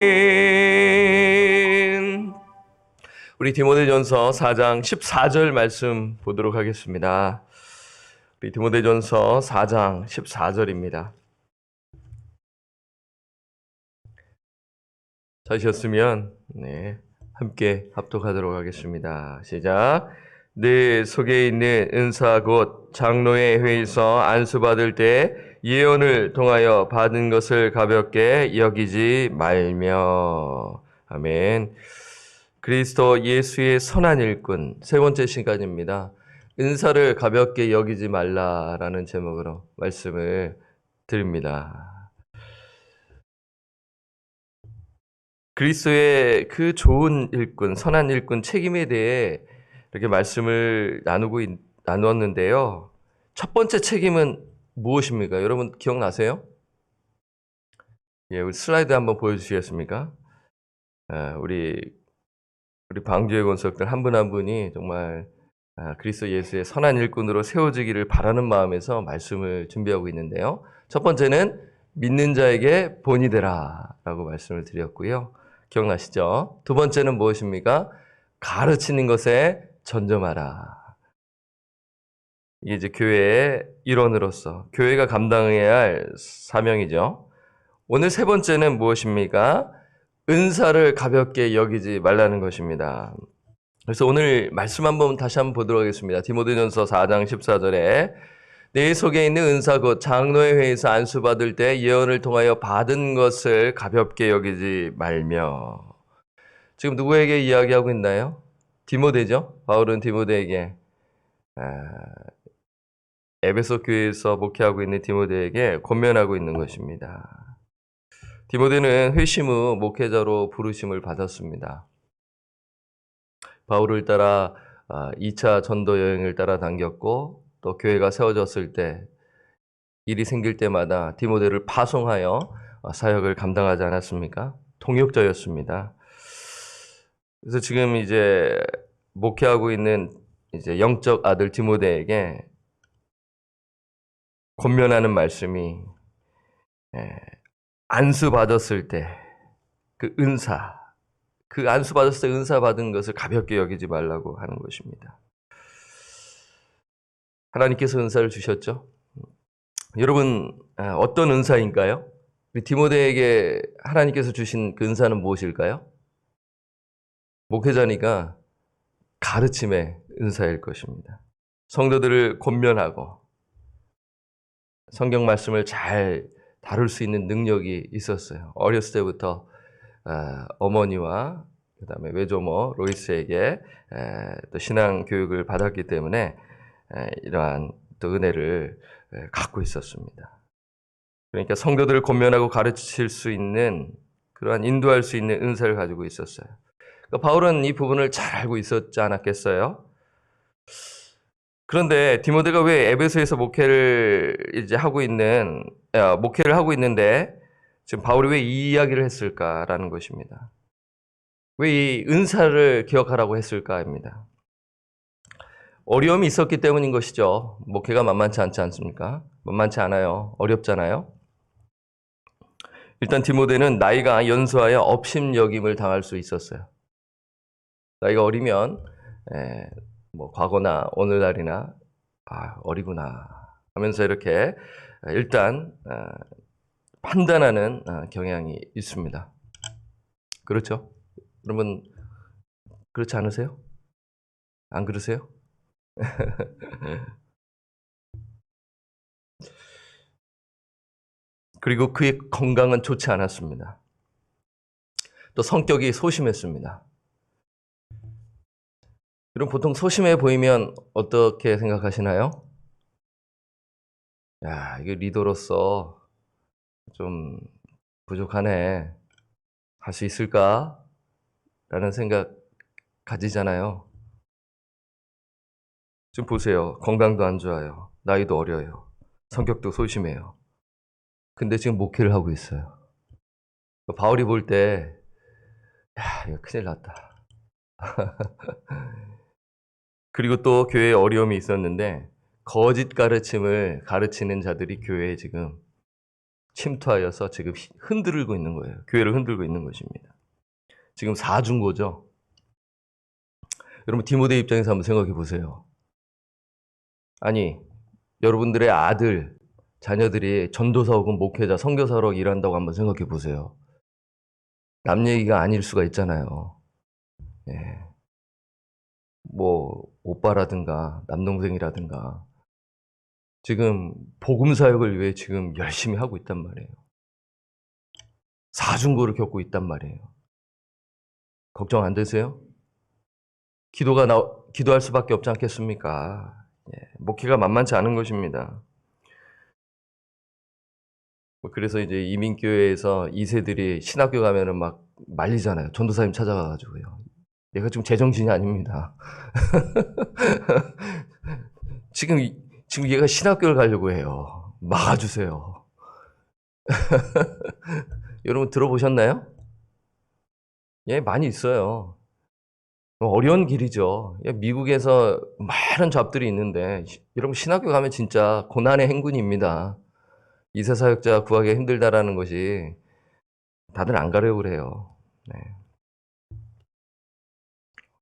우리 디모데전서 4장 14절 말씀 보도록 하겠습니다. 우리 디모데전서 4장 14절입니다. 찾으셨으면 함께 합독하도록 하겠습니다. 시작. 내 속에 있는 은사 곧 장로의 회에서 안수받을 때 예언을 통하여 받은 것을 가볍게 여기지 말며. 아멘. 그리스도 예수의 선한 일꾼, 세 번째 시간입니다. 은사를 가볍게 여기지 말라라는 제목으로 말씀을 드립니다. 그리스도의 그 좋은 일꾼, 선한 일꾼 책임에 대해 이렇게 말씀을 나누었는데요. 첫 번째 책임은 무엇입니까? 여러분 기억나세요? 우리 슬라이드 한번 보여주시겠습니까? 우리 방주의 권속들 한 분 한 분이 정말 그리스도 예수의 선한 일꾼으로 세워지기를 바라는 마음에서 말씀을 준비하고 있는데요. 첫 번째는 믿는 자에게 본이 되라 라고 말씀을 드렸고요. 기억나시죠? 두 번째는 무엇입니까? 가르치는 것에 전념하라. 이게 이제 교회의 일원으로서 교회가 감당해야 할 사명이죠. 오늘 세 번째는 무엇입니까? 은사를 가볍게 여기지 말라는 것입니다. 그래서 오늘 말씀 다시 한번 보도록 하겠습니다. 디모데전서 4장 14절에 내 속에 있는 은사 곧 장로의 회에서 안수받을 때 예언을 통하여 받은 것을 가볍게 여기지 말며. 지금 누구에게 이야기하고 있나요? 디모데죠. 바울은 디모데에게 에베소 교회에서 목회하고 있는 디모데에게 권면하고 있는 것입니다. 디모데는 회심 후 목회자로 부르심을 받았습니다. 바울을 따라 2차 전도 여행을 따라 다녔고 또 교회가 세워졌을 때 일이 생길 때마다 디모데를 파송하여 사역을 감당하지 않았습니까? 통역자였습니다. 그래서 지금 이제 목회하고 있는 이제 영적 아들 디모데에게 권면하는 말씀이 안수 받았을 때 그 안수 받았을 때 은사 받은 것을 가볍게 여기지 말라고 하는 것입니다. 하나님께서 은사를 주셨죠? 여러분 어떤 은사인가요? 우리 디모데에게 하나님께서 주신 그 은사는 무엇일까요? 목회자니까 가르침의 은사일 것입니다. 성도들을 권면하고 성경 말씀을 잘 다룰 수 있는 능력이 있었어요. 어렸을 때부터 어머니와 그다음에 외조모 로이스에게 또 신앙 교육을 받았기 때문에 이러한 또 은혜를 갖고 있었습니다. 그러니까 성도들을 권면하고 가르칠 수 있는 그러한 인도할 수 있는 은사를 가지고 있었어요. 그러니까 바울은 이 부분을 잘 알고 있었지 않았겠어요? 그런데 디모데가 왜 에베소에서 목회를 하고 있는데 지금 바울이 왜 이 이야기를 했을까라는 것입니다. 왜 이 은사를 기억하라고 했을까입니다. 어려움이 있었기 때문인 것이죠. 목회가 만만치 않지 않습니까? 만만치 않아요. 어렵잖아요. 일단 디모데는 나이가 연소하여 업신여김을 당할 수 있었어요. 나이가 어리면 과거나 오늘날이나 어리구나 하면서 이렇게 일단 판단하는 경향이 있습니다. 그렇죠? 여러분 그렇지 않으세요? 안 그러세요? 그리고 그의 건강은 좋지 않았습니다. 또 성격이 소심했습니다. 여러분 보통 소심해 보이면 어떻게 생각하시나요? 야, 이게 리더로서 좀 부족하네. 할 수 있을까? 라는 생각 가지잖아요. 지금 보세요. 건강도 안 좋아요. 나이도 어려요. 성격도 소심해요. 근데 지금 목회를 하고 있어요. 바울이 볼 때, 야, 이거 큰일 났다. 그리고 또 교회에 어려움이 있었는데, 거짓 가르침을 가르치는 자들이 교회에 지금 침투하여서 지금 흔들고 있는 거예요. 교회를 흔들고 있는 것입니다. 지금 사중고죠. 여러분 디모데 입장에서 한번 생각해 보세요. 아니 여러분들의 아들, 자녀들이 전도사 혹은 목회자, 선교사로 일한다고 한번 생각해 보세요. 남 얘기가 아닐 수가 있잖아요. 예. 뭐 오빠라든가 남동생이라든가 지금 복음 사역을 위해 지금 열심히 하고 있단 말이에요. 사중고를 겪고 있단 말이에요. 걱정 안 되세요? 기도할 수밖에 없지 않겠습니까? 예, 목회가 만만치 않은 것입니다. 그래서 이제 이민교회에서 2세들이 신학교 가면은 막 말리잖아요. 전도사님 찾아가가지고요. 얘가 지금 제정신이 아닙니다. 지금 얘가 신학교를 가려고 해요. 막아주세요. 여러분 들어보셨나요? 예, 많이 있어요. 어려운 길이죠. 미국에서 많은 잡들이 있는데 여러분 신학교 가면 진짜 고난의 행군입니다. 2세 사역자 구하기 힘들다라는 것이 다들 안 가려고 그래요. 네.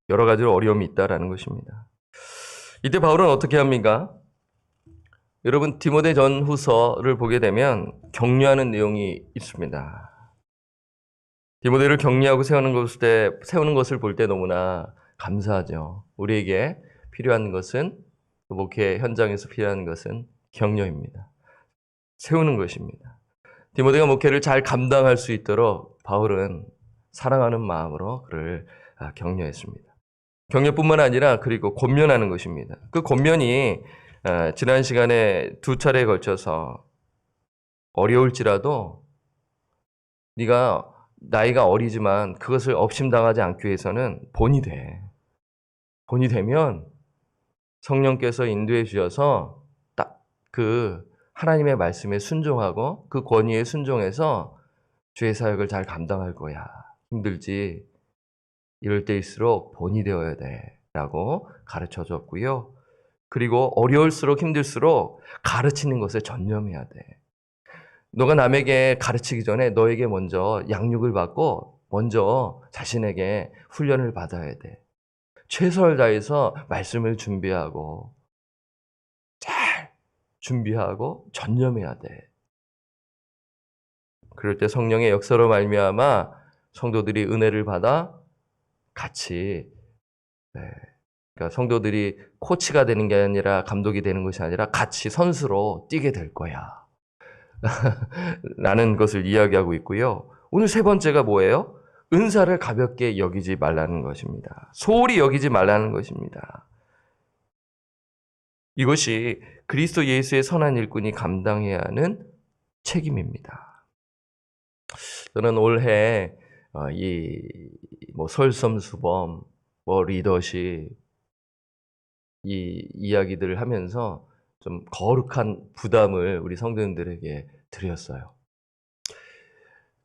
여러 가지로 어려움이 있다라는 것입니다. 이때 바울은 어떻게 합니까? 여러분 디모데 전후서를 보게 되면 격려하는 내용이 있습니다. 디모데를 격려하고 세우는 것을 볼 때 너무나 감사하죠. 우리에게 필요한 것은 목회 현장에서 필요한 것은 격려입니다. 세우는 것입니다. 디모데가 목회를 잘 감당할 수 있도록 바울은 사랑하는 마음으로 그를 격려했습니다. 격려뿐만 아니라 그리고 권면하는 것입니다. 그 권면이 지난 시간에 2차례에 걸쳐서 어려울지라도 네가 나이가 어리지만 그것을 업심당하지 않기 위해서는 본이 돼. 본이 되면 성령께서 인도해 주셔서 딱 그 하나님의 말씀에 순종하고 그 권위에 순종해서 주의 사역을 잘 감당할 거야. 힘들지. 이럴 때일수록 본이 되어야 돼. 라고 가르쳐 줬고요. 그리고 어려울수록 힘들수록 가르치는 것에 전념해야 돼. 너가 남에게 가르치기 전에 너에게 먼저 양육을 받고 먼저 자신에게 훈련을 받아야 돼. 최선을 다해서 말씀을 준비하고 잘 준비하고 전념해야 돼. 그럴 때 성령의 역사로 말미암아 성도들이 은혜를 받아 같이 그러니까 성도들이 코치가 되는 게 아니라 감독이 되는 것이 아니라 같이 선수로 뛰게 될 거야. 라는 것을 이야기하고 있고요. 오늘 세 번째가 뭐예요? 은사를 가볍게 여기지 말라는 것입니다. 소홀히 여기지 말라는 것입니다. 이것이 그리스도 예수의 선한 일꾼이 감당해야 하는 책임입니다. 저는 올해 설섬수범, 리더십 이 이야기들을 하면서 좀 거룩한 부담을 우리 성도님들에게 드렸어요.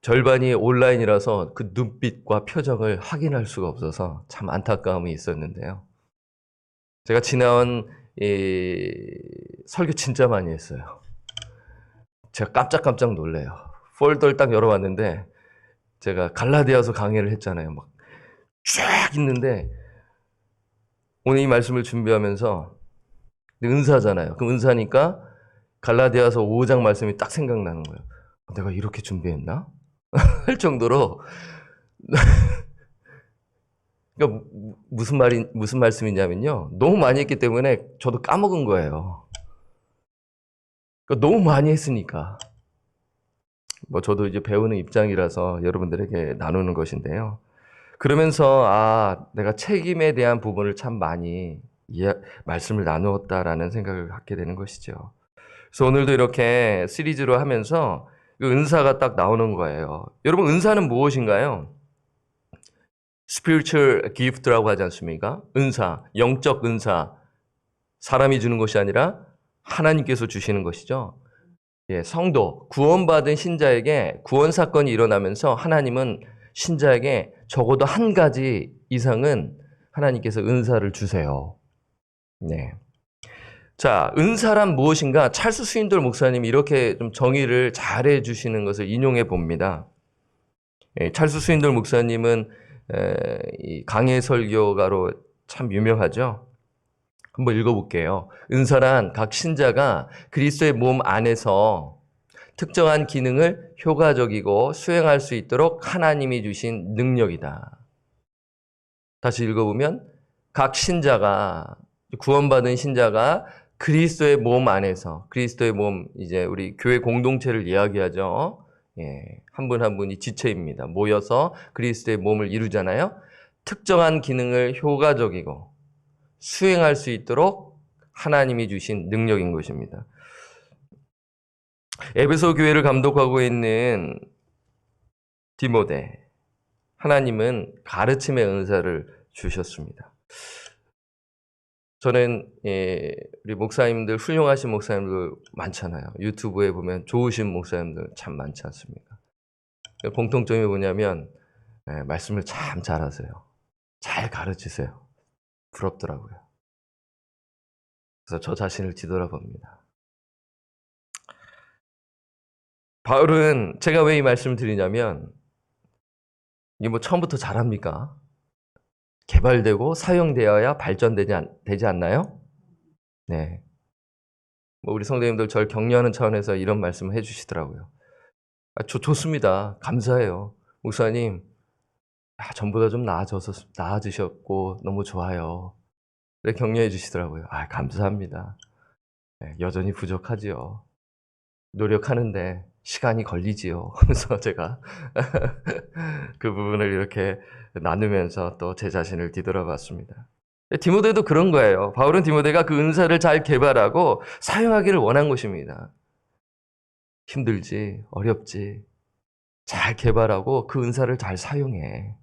절반이 온라인이라서 그 눈빛과 표정을 확인할 수가 없어서 참 안타까움이 있었는데요. 제가 지난 설교 진짜 많이 했어요. 제가 깜짝깜짝 놀래요. 폴더를 딱 열어봤는데 제가 갈라디아서 강의를 했잖아요. 막 쫙 있는데 오늘 이 말씀을 준비하면서 은사잖아요. 그럼 은사니까 갈라디아서 5장 말씀이 딱 생각나는 거예요. 내가 이렇게 준비했나? 할 정도로 그러니까 무슨 말씀이냐면요. 너무 많이 했기 때문에 저도 까먹은 거예요. 그러니까 너무 많이 했으니까. 저도 이제 배우는 입장이라서 여러분들에게 나누는 것인데요. 그러면서 내가 책임에 대한 부분을 참 많이 말씀을 나누었다라는 생각을 갖게 되는 것이죠. 그래서 오늘도 이렇게 시리즈로 하면서 은사가 딱 나오는 거예요. 여러분 은사는 무엇인가요? spiritual gift라고 하지 않습니까? 은사, 영적 은사, 사람이 주는 것이 아니라 하나님께서 주시는 것이죠. 예, 성도, 구원받은 신자에게 구원 사건이 일어나면서 하나님은 신자에게 적어도 한 가지 이상은 하나님께서 은사를 주세요. 네. 자, 은사란 무엇인가? 찰스 스윈돌 목사님이 이렇게 좀 정의를 잘 해주시는 것을 인용해 봅니다. 찰스 스윈돌 목사님은 이 강해 설교가로 참 유명하죠. 한번 읽어볼게요. 은사란 각 신자가 그리스도의 몸 안에서 특정한 기능을 효과적이고 수행할 수 있도록 하나님이 주신 능력이다. 다시 읽어보면 각 신자가, 구원받은 신자가 그리스도의 몸 안에서, 그리스도의 몸, 이제 우리 교회 공동체를 이야기하죠. 한 분 한 분이 지체입니다. 모여서 그리스도의 몸을 이루잖아요. 특정한 기능을 효과적이고 수행할 수 있도록 하나님이 주신 능력인 것입니다. 에베소 교회를 감독하고 있는 디모데, 하나님은 가르침의 은사를 주셨습니다. 저는 우리 목사님들, 훌륭하신 목사님들 많잖아요. 유튜브에 보면 좋으신 목사님들 참 많지 않습니까? 공통점이 뭐냐면 말씀을 참 잘하세요. 잘 가르치세요. 부럽더라고요. 그래서 저 자신을 뒤돌아봅니다. 바울은, 제가 왜 이 말씀을 드리냐면, 이게 뭐 처음부터 잘합니까? 개발되고 사용되어야 발전되지 않나요? 네. 뭐 우리 성도님들 저를 격려하는 차원에서 이런 말씀을 해주시더라고요. 좋습니다. 감사해요. 목사님, 전보다 좀 나아지셨고 너무 좋아요. 그래 격려해 주시더라고요. 감사합니다. 네, 여전히 부족하지요. 노력하는데 시간이 걸리지요. 그래서 제가 그 부분을 이렇게 나누면서 또 제 자신을 뒤돌아봤습니다. 디모데도 그런 거예요. 바울은 디모데가 그 은사를 잘 개발하고 사용하기를 원한 것입니다. 힘들지, 어렵지, 잘 개발하고 그 은사를 잘 사용해.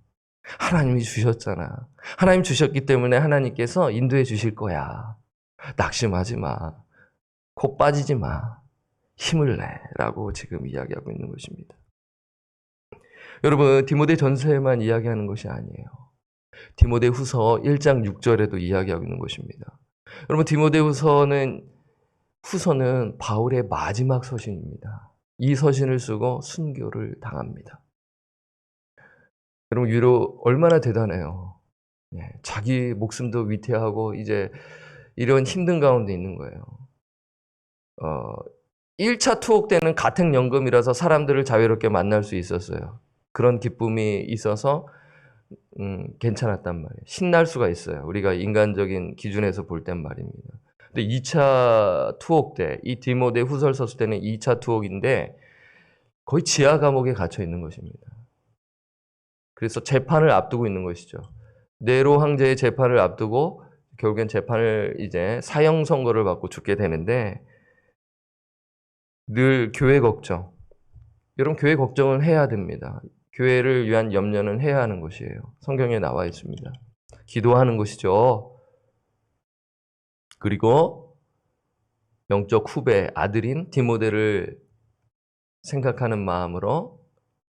하나님이 주셨잖아. 하나님 주셨기 때문에 하나님께서 인도해 주실 거야. 낙심하지 마. 코 빠지지 마. 힘을 내라고 지금 이야기하고 있는 것입니다. 여러분, 디모데 전서에만 이야기하는 것이 아니에요. 디모데 후서 1장 6절에도 이야기하고 있는 것입니다. 여러분, 디모데 후서는 바울의 마지막 서신입니다. 이 서신을 쓰고 순교를 당합니다. 여러분, 유로 얼마나 대단해요. 자기 목숨도 위태하고 이제 이런 힘든 가운데 있는 거예요. 1차 투옥 때는 가택연금이라서 사람들을 자유롭게 만날 수 있었어요. 그런 기쁨이 있어서 괜찮았단 말이에요. 신날 수가 있어요. 우리가 인간적인 기준에서 볼 땐 말입니다. 근데 2차 투옥 때, 이 디모데 후서를 썼을 때는 2차 투옥인데 거의 지하 감옥에 갇혀 있는 것입니다. 그래서 재판을 앞두고 있는 것이죠. 네로 황제의 재판을 앞두고 결국엔 재판을 이제 사형 선고를 받고 죽게 되는데 늘 교회 걱정. 여러분, 교회 걱정을 해야 됩니다. 교회를 위한 염려는 해야 하는 것이에요. 성경에 나와 있습니다. 기도하는 것이죠. 그리고 영적 후배, 아들인 디모데를 생각하는 마음으로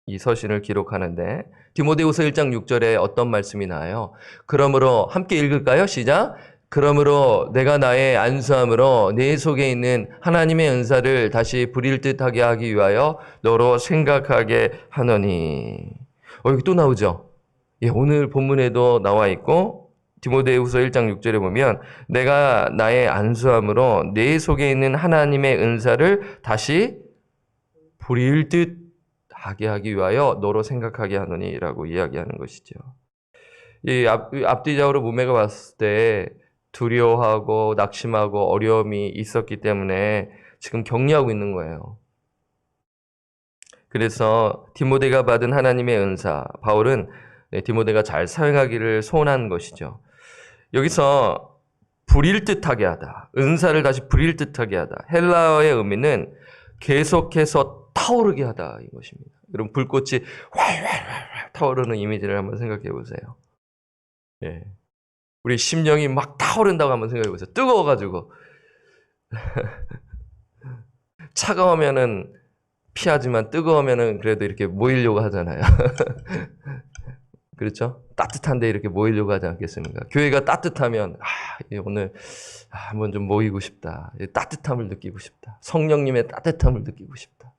이 서신을 기록하는데 디모데후서 1장 6절에 어떤 말씀이 나와요? 그러므로 함께 읽을까요? 시작! 그러므로 내가 나의 안수함으로 내 속에 있는 하나님의 은사를 다시 부릴 듯하게 하기 위하여 너로 생각하게 하노니. 여기 또 나오죠? 오늘 본문에도 나와 있고 디모데후서 1장 6절에 보면 내가 나의 안수함으로 내 속에 있는 하나님의 은사를 다시 부릴 듯 하게 하기 위하여 너로 생각하게 하노니 라고 이야기하는 것이죠. 이 앞뒤적으로 문맥을 봤을 때 두려워하고 낙심하고 어려움이 있었기 때문에 지금 격려하고 있는 거예요. 그래서 디모데가 받은 하나님의 은사, 바울은 디모데가 잘 사용하기를 소원한 것이죠. 여기서 부릴 듯하게 하다, 은사를 다시 부릴 듯하게 하다. 헬라어의 의미는 계속해서 타오르게 하다 이 것입니다. 여러분, 불꽃이 활활활 타오르는 이미지를 한번 생각해 보세요. 우리 심령이 막 타오른다고 한번 생각해 보세요. 뜨거워가지고 차가우면은 피하지만 뜨거우면은 그래도 이렇게 모이려고 하잖아요. 그렇죠? 따뜻한데 이렇게 모이려고 하지 않겠습니까? 교회가 따뜻하면 오늘 한번 좀 모이고 싶다. 따뜻함을 느끼고 싶다. 성령님의 따뜻함을 느끼고 싶다.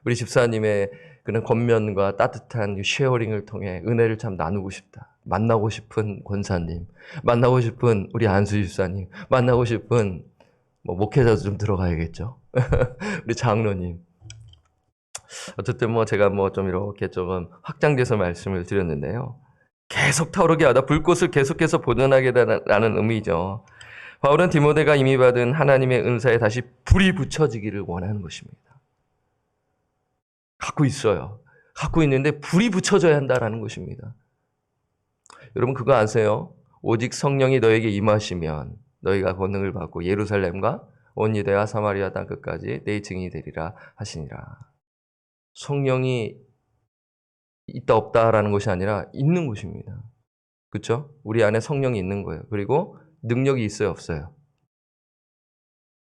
우리 집사님의 그런 권면과 따뜻한 쉐어링을 통해 은혜를 참 나누고 싶다. 만나고 싶은 권사님, 만나고 싶은 우리 안수 집사님, 만나고 싶은 목회자도 좀 들어가야겠죠. 우리 장로님. 어쨌든 제가 좀 이렇게 조금 확장돼서 말씀을 드렸는데요. 계속 타오르게 하다 불꽃을 계속해서 보존하게 하다라는 의미죠. 바울은 디모데가 이미 받은 하나님의 은사에 다시 불이 붙여지기를 원하는 것입니다. 갖고 있어요. 갖고 있는데 불이 붙여져야 한다라는 것입니다. 여러분 그거 아세요? 오직 성령이 너에게 임하시면 너희가 권능을 받고 예루살렘과 온 유대와 사마리아 땅 끝까지 내 증인이 되리라 하시니라. 성령이 있다 없다라는 것이 아니라 있는 것입니다. 그렇죠? 우리 안에 성령이 있는 거예요. 그리고 능력이 있어요, 없어요?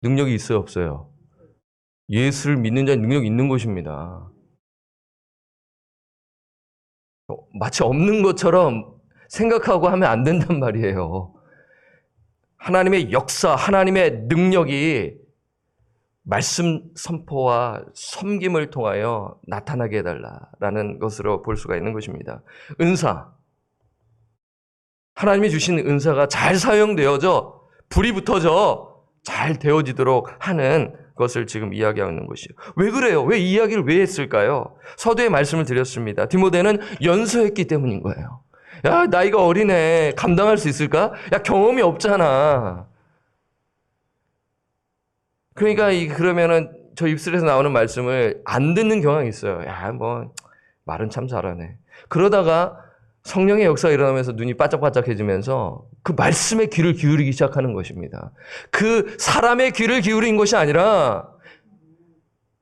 능력이 있어요, 없어요? 예수를 믿는 자는 능력이 있는 것입니다. 마치 없는 것처럼 생각하고 하면 안 된단 말이에요. 하나님의 역사, 하나님의 능력이 말씀 선포와 섬김을 통하여 나타나게 해달라라는 것으로 볼 수가 있는 것입니다. 은사. 하나님이 주신 은사가 잘 사용되어져 불이 붙어져 잘 되어지도록 하는 것을 지금 이야기하고 있는 것이에요. 왜 그래요? 왜 이 이야기를 왜 했을까요? 서두에 말씀을 드렸습니다. 디모데는 연소했기 때문인 거예요. 야, 나이가 어리네. 감당할 수 있을까? 야, 경험이 없잖아. 그러니까 그러면은 저 입술에서 나오는 말씀을 안 듣는 경향이 있어요. 야, 말은 참 잘하네. 그러다가 성령의 역사가 일어나면서 눈이 바짝바짝해지면서 그 말씀에 귀를 기울이기 시작하는 것입니다. 그 사람의 귀를 기울인 것이 아니라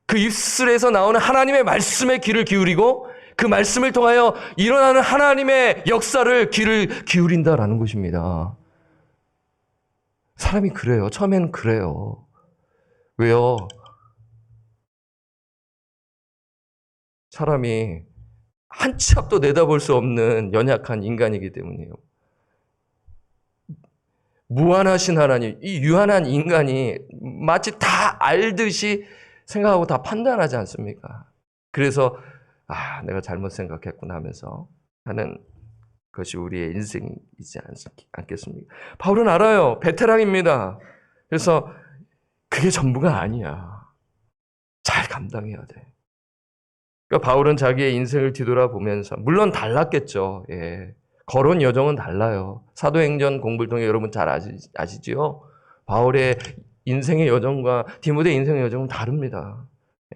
그 입술에서 나오는 하나님의 말씀에 귀를 기울이고 그 말씀을 통하여 일어나는 하나님의 역사를 귀를 기울인다라는 것입니다. 사람이 그래요. 처음에는 그래요. 왜요? 사람이 한 치 앞도 내다볼 수 없는 연약한 인간이기 때문이에요. 무한하신 하나님, 이 유한한 인간이 마치 다 알듯이 생각하고 다 판단하지 않습니까? 그래서 내가 잘못 생각했구나 하면서 하는 것이 우리의 인생이지 않겠습니까? 바울은 알아요. 베테랑입니다. 그래서 그게 전부가 아니야. 잘 감당해야 돼. 그러니까 바울은 자기의 인생을 뒤돌아보면서 물론 달랐겠죠. 예. 거론 여정은 달라요. 사도행전 공부를 통해 여러분 잘 아시지요? 바울의 인생의 여정과 디모데의 인생의 여정은 다릅니다.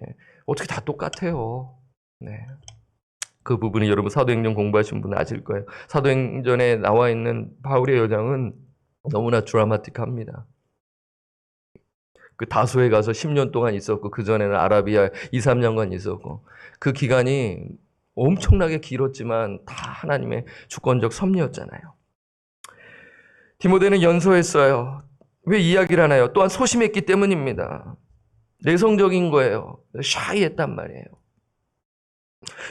예. 어떻게 다 똑같아요. 네. 그 부분이 여러분 사도행전 공부하신 분은 아실 거예요. 사도행전에 나와 있는 바울의 여정은 너무나 드라마틱합니다. 그 다소에 가서 10년 동안 있었고 그 전에는 아라비아 2, 3년간 있었고 그 기간이 엄청나게 길었지만 다 하나님의 주권적 섭리였잖아요. 디모데는 연소했어요. 왜 이야기를 하나요? 또한 소심했기 때문입니다. 내성적인 거예요. 샤이했단 말이에요.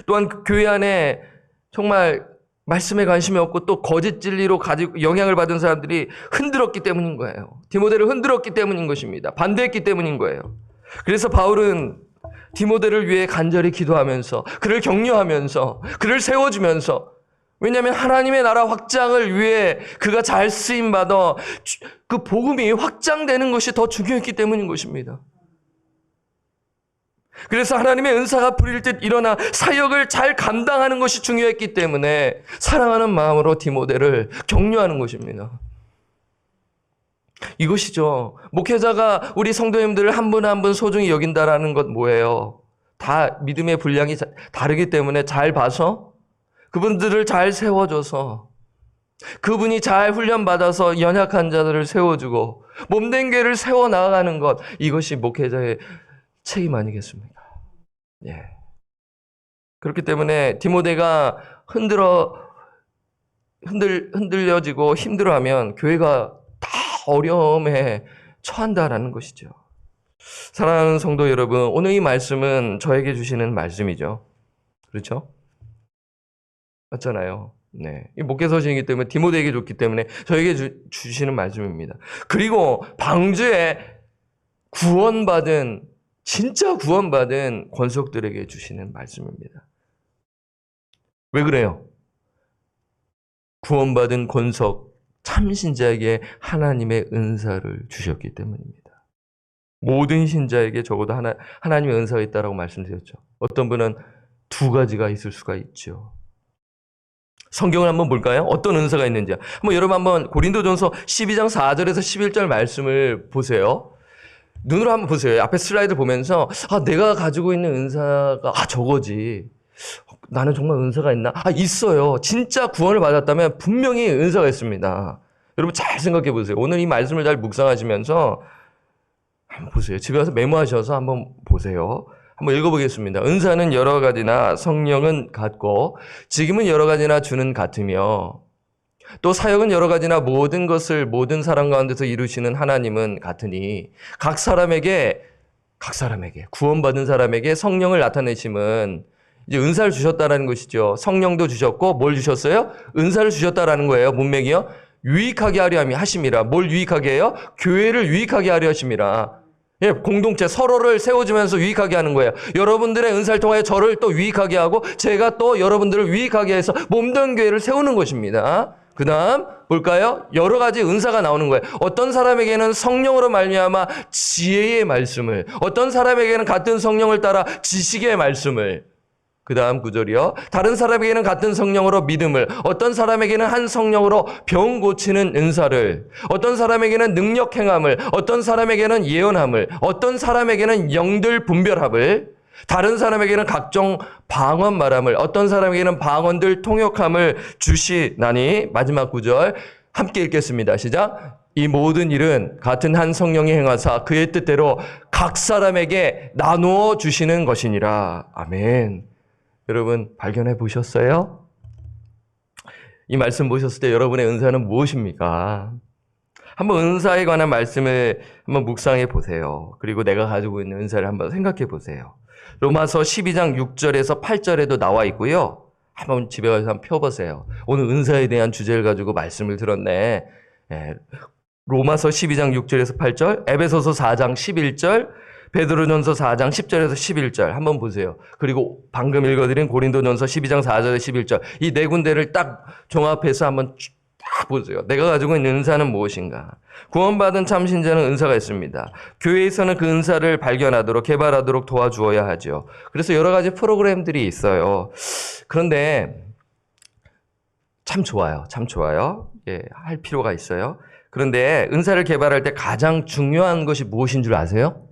또한 그 교회 안에 정말 말씀에 관심이 없고 또 거짓 진리로 가지고 영향을 받은 사람들이 흔들었기 때문인 거예요. 디모데를 흔들었기 때문인 것입니다. 반대했기 때문인 거예요. 그래서 바울은 디모데를 위해 간절히 기도하면서 그를 격려하면서 그를 세워주면서 왜냐하면 하나님의 나라 확장을 위해 그가 잘 쓰임받아 그 복음이 확장되는 것이 더 중요했기 때문인 것입니다. 그래서 하나님의 은사가 부릴 듯 일어나 사역을 잘 감당하는 것이 중요했기 때문에 사랑하는 마음으로 디모데를 격려하는 것입니다. 이것이죠. 목회자가 우리 성도님들을 한 분 한 분 소중히 여긴다라는 것 뭐예요? 다 믿음의 분량이 다르기 때문에 잘 봐서 그분들을 잘 세워줘서 그분이 잘 훈련받아서 연약한 자들을 세워주고 몸된 개를 세워나가는 것 이것이 목회자의 책임 아니겠습니까? 예. 그렇기 때문에 디모데가 흔들려지고 힘들어하면 교회가 다 어려움에 처한다라는 것이죠. 사랑하는 성도 여러분, 오늘 이 말씀은 저에게 주시는 말씀이죠. 그렇죠? 맞잖아요. 네. 이 목회서신이기 때문에 디모데에게 줬기 때문에 저에게 주시는 말씀입니다. 그리고 방주에 진짜 구원받은 권속들에게 주시는 말씀입니다. 왜 그래요? 구원받은 권속, 참신자에게 하나님의 은사를 주셨기 때문입니다. 모든 신자에게 적어도 하나님의 은사가 있다라고 말씀드렸죠. 어떤 분은 2가지가 있을 수가 있죠. 성경을 한번 볼까요? 어떤 은사가 있는지. 여러분 한번 고린도전서 12장 4절에서 11절 말씀을 보세요. 눈으로 한번 보세요. 앞에 슬라이드 보면서 내가 가지고 있는 은사가 저거지. 나는 정말 은사가 있나? 있어요. 진짜 구원을 받았다면 분명히 은사가 있습니다. 여러분 잘 생각해 보세요. 오늘 이 말씀을 잘 묵상하시면서 한번 보세요. 집에 가서 메모하셔서 한번 보세요. 한번 읽어보겠습니다. 은사는 여러 가지나 성령은 같고 지금은 여러 가지나 주는 같으며 또 사역은 여러 가지나 모든 것을 모든 사람 가운데서 이루시는 하나님은 같으니 각 사람에게 구원받은 사람에게 성령을 나타내심은 이제 은사를 주셨다라는 것이죠. 성령도 주셨고 뭘 주셨어요? 은사를 주셨다라는 거예요. 문맥이요. 유익하게 하려 하심이라. 뭘 유익하게 해요? 교회를 유익하게 하려 하심이라. 예, 공동체 서로를 세워주면서 유익하게 하는 거예요. 여러분들의 은사를 통하여 저를 또 유익하게 하고 제가 또 여러분들을 유익하게 해서 몸된 교회를 세우는 것입니다. 그 다음 볼까요? 여러 가지 은사가 나오는 거예요. 어떤 사람에게는 성령으로 말미암아 지혜의 말씀을, 어떤 사람에게는 같은 성령을 따라 지식의 말씀을, 그 다음 구절이요. 다른 사람에게는 같은 성령으로 믿음을, 어떤 사람에게는 한 성령으로 병 고치는 은사를, 어떤 사람에게는 능력 행함을, 어떤 사람에게는 예언함을, 어떤 사람에게는 영들 분별함을, 다른 사람에게는 각종 방언 말함을, 어떤 사람에게는 방언들 통역함을 주시나니. 마지막 구절 함께 읽겠습니다. 시작. 이 모든 일은 같은 한 성령이 행하사 그의 뜻대로 각 사람에게 나누어 주시는 것이니라. 아멘. 여러분 발견해 보셨어요? 이 말씀 보셨을 때 여러분의 은사는 무엇입니까? 한번 은사에 관한 말씀을 한번 묵상해 보세요. 그리고 내가 가지고 있는 은사를 한번 생각해 보세요. 로마서 12장 6절에서 8절에도 나와 있고요. 한번 집에 가서 한번 펴보세요. 오늘 은사에 대한 주제를 가지고 말씀을 들었네. 로마서 12장 6절에서 8절, 에베소서 4장 11절, 베드로전서 4장 10절에서 11절 한번 보세요. 그리고 방금 읽어드린 고린도전서 12장 4절에서 11절 이 네 군데를 딱 종합해서 한번 딱 보세요. 내가 가지고 있는 은사는 무엇인가? 구원받은 참신자는 은사가 있습니다. 교회에서는 그 은사를 발견하도록 개발하도록 도와주어야 하죠. 그래서 여러 가지 프로그램들이 있어요. 그런데 참 좋아요. 예, 할 필요가 있어요. 그런데 은사를 개발할 때 가장 중요한 것이 무엇인 줄 아세요?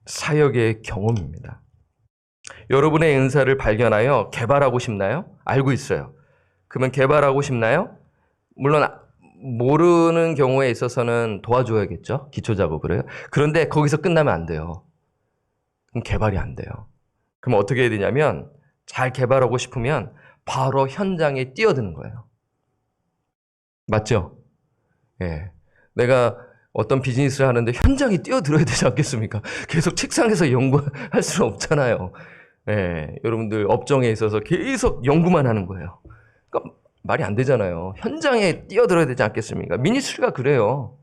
사역의 경험입니다. 여러분의 은사를 발견하여 개발하고 싶나요? 알고 있어요. 그러면 개발하고 싶나요? 물론 모르는 경우에 있어서는 도와줘야겠죠. 기초작업을 해요. 그런데 거기서 끝나면 안 돼요. 그럼 개발이 안 돼요. 그럼 어떻게 해야 되냐면 잘 개발하고 싶으면 바로 현장에 뛰어드는 거예요. 맞죠? 예. 내가 어떤 비즈니스를 하는데 현장에 뛰어들어야 되지 않겠습니까? 계속 책상에서 연구할 수는 없잖아요. 예, 여러분들 업종에 있어서 계속 연구만 하는 거예요. 그러니까 말이 안 되잖아요. 현장에 뛰어들어야 되지 않겠습니까? 미니스트리가 그래요.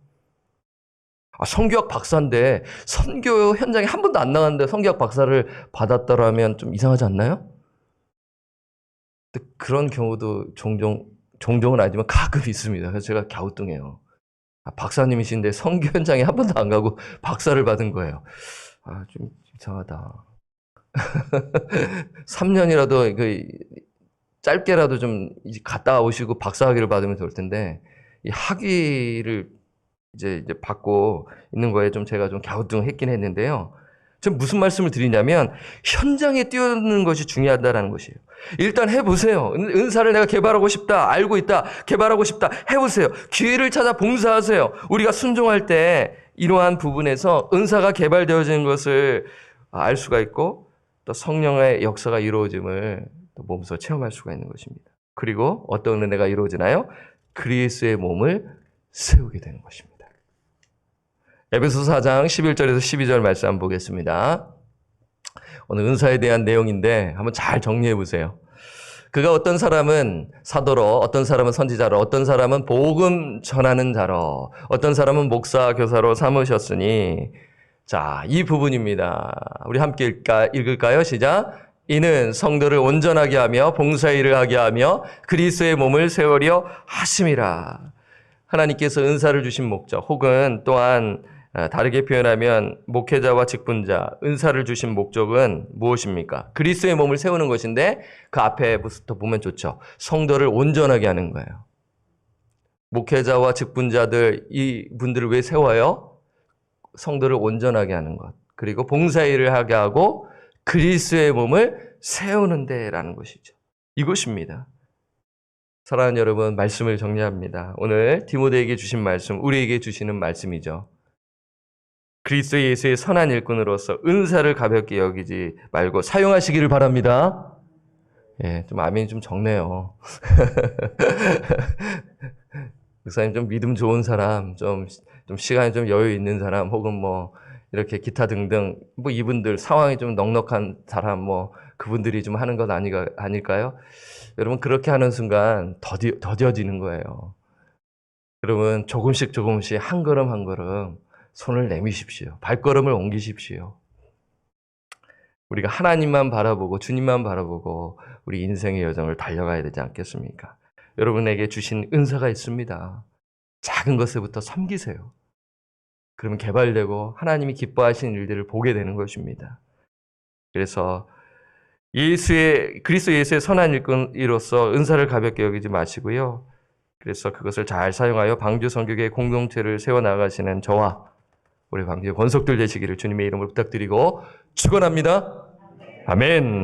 성교학 박사인데 선교 현장에 한 번도 안 나갔는데 성교학 박사를 받았더라면 좀 이상하지 않나요? 그런 경우도 종종은 아니지만 가끔 있습니다. 그래서 제가 갸우뚱해요. 박사님이신데 선교 현장에 한 번도 안 가고 박사를 받은 거예요. 좀 이상하다. 3년이라도 짧게라도 좀 갔다 오시고 박사학위를 받으면 좋을 텐데 이 학위를 이제 받고 있는 거에 좀 제가 좀 갸우뚱했긴 했는데요. 지금 무슨 말씀을 드리냐면 현장에 뛰어드는 것이 중요하다는 것이에요. 일단 해보세요. 은사를 내가 개발하고 싶다. 알고 있다. 개발하고 싶다. 해보세요. 기회를 찾아 봉사하세요. 우리가 순종할 때 이러한 부분에서 은사가 개발되어지는 것을 알 수가 있고 또 성령의 역사가 이루어짐을 또 몸소 체험할 수가 있는 것입니다. 그리고 어떤 은혜가 이루어지나요? 그리스도의 몸을 세우게 되는 것입니다. 에베소서 4장 11절에서 12절 말씀 한번 보겠습니다. 오늘 은사에 대한 내용인데 한번 잘 정리해 보세요. 그가 어떤 사람은 사도로, 어떤 사람은 선지자로, 어떤 사람은 복음 전하는 자로, 어떤 사람은 목사, 교사로 삼으셨으니, 자, 이 부분입니다. 우리 함께 읽을까요? 시작. 이는 성도를 온전하게 하며 봉사일을 하게 하며 그리스도의 몸을 세우려 하심이라. 하나님께서 은사를 주신 목적, 혹은 또한 다르게 표현하면 목회자와 직분자, 은사를 주신 목적은 무엇입니까? 그리스도의 몸을 세우는 것인데 그 앞에부터 보면 좋죠. 성도를 온전하게 하는 거예요. 목회자와 직분자들, 이 분들을 왜 세워요? 성도를 온전하게 하는 것. 그리고 봉사일을 하게 하고 그리스도의 몸을 세우는 데라는 것이죠. 이것입니다. 사랑하는 여러분, 말씀을 정리합니다. 오늘 디모데에게 주신 말씀, 우리에게 주시는 말씀이죠. 그리스도 예수의 선한 일꾼으로서 은사를 가볍게 여기지 말고 사용하시기를 바랍니다. 예, 좀 아멘이 좀 적네요. 목사님 좀 믿음 좋은 사람, 좀 시간이 좀 여유 있는 사람, 혹은 뭐 이렇게 기타 등등 뭐 이분들 상황이 좀 넉넉한 사람, 뭐 그분들이 좀 하는 것 아닐까요? 여러분 그렇게 하는 순간 더뎌지는 거예요. 여러분 조금씩 한 걸음 한 걸음 손을 내미십시오. 발걸음을 옮기십시오. 우리가 하나님만 바라보고 주님만 바라보고 우리 인생의 여정을 달려가야 되지 않겠습니까? 여러분에게 주신 은사가 있습니다. 작은 것에부터 섬기세요. 그러면 개발되고 하나님이 기뻐하시는 일들을 보게 되는 것입니다. 그래서 그리스도 예수의 선한 일꾼으로서 은사를 가볍게 여기지 마시고요. 그래서 그것을 잘 사용하여 방주 선교회 공동체를 세워나가시는 저와 우리 방주의 권속들 되시기를 주님의 이름으로 부탁드리고 축원합니다. 아멘.